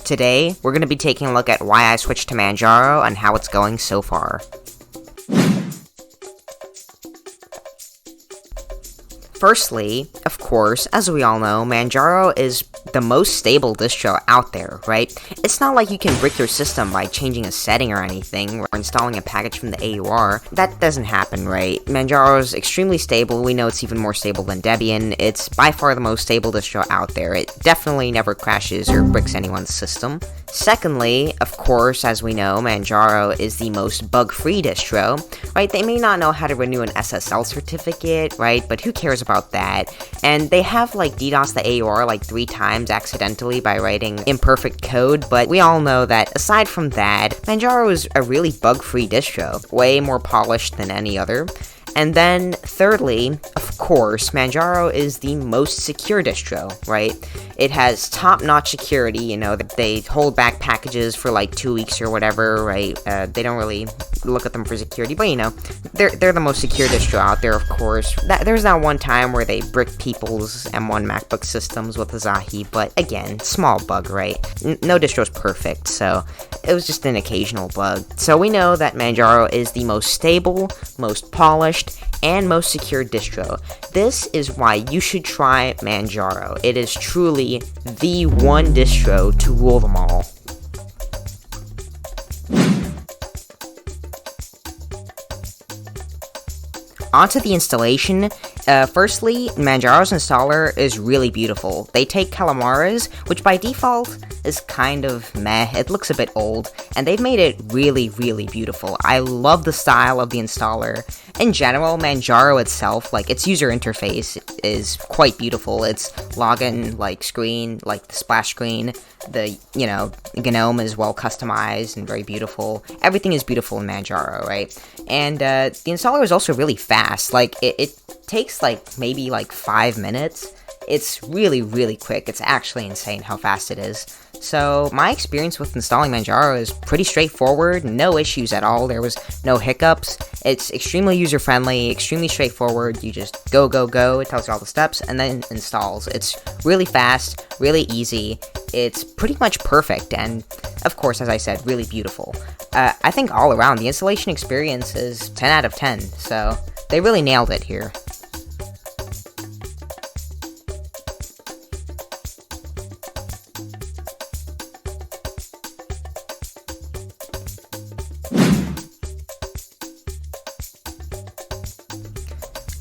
Today, we're going to be taking a look at why I switched to Manjaro and how it's going so far. Firstly, of course, as we all know, Manjaro is the most stable distro out there, right? It's not like you can brick your system by changing a setting or anything, or installing a package from the AUR. That doesn't happen, right? Manjaro is extremely stable. We know it's even more stable than Debian. It's by far the most stable distro out there. It definitely never crashes or bricks anyone's system. Secondly, of course, as we know, Manjaro is the most bug-free distro, right? They may not know how to renew an SSL certificate, right? But who cares about that? And they have, like, DDoS the AUR, like, 3 times accidentally by writing imperfect code, but we all know that aside from that, Manjaro is a really bug-free distro, way more polished than any other. And then, thirdly, of course, Manjaro is the most secure distro, right? It has top-notch security, you know, they hold back packages for like 2 weeks or whatever, right? They don't really look at them for security, but you know, they're the most secure distro out there, of course. There's that one time where they bricked people's M1 MacBook systems with Asahi, but again, small bug, right? No distro's perfect, so it was just an occasional bug. So we know that Manjaro is the most stable, most polished, and most secure distro. This is why you should try Manjaro. It is truly the one distro to rule them all. Onto the installation. Firstly, Manjaro's installer is really beautiful. They take Calamara's, which by default is kind of meh, it looks a bit old, and they've made it really, really beautiful. I love the style of the installer. In general, Manjaro itself, like, its user interface is quite beautiful. Its login, like, screen, like, the splash screen, the, you know, GNOME is well customized and very beautiful. Everything is beautiful in Manjaro, right? And, the installer is also really fast. Like, it takes, like, maybe, like, 5 minutes. It's really, really quick. It's actually insane how fast it is. So, my experience with installing Manjaro is pretty straightforward, no issues at all. There was no hiccups. It's extremely user-friendly, extremely straightforward. You just go, it tells you all the steps, and then installs. It's really fast, really easy. It's pretty much perfect, and of course, as I said, really beautiful. I think all around, the installation experience is 10 out of 10, so they really nailed it here.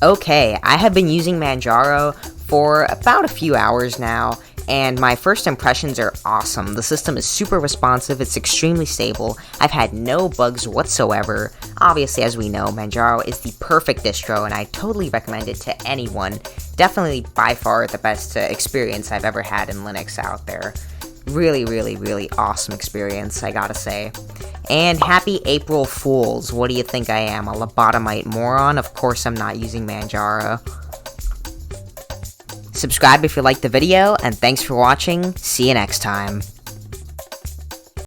Okay, I have been using Manjaro for about a few hours now, and my first impressions are awesome. The system is super responsive, it's extremely stable, I've had no bugs whatsoever. Obviously, as we know, Manjaro is the perfect distro, and I totally recommend it to anyone. Definitely by far the best experience I've ever had in Linux out there. Really, really, really awesome experience, I gotta say. And happy April Fools. What do you think I am, a lobotomite moron? Of course I'm not using Manjaro. Subscribe if you liked the video, and thanks for watching. See you next time.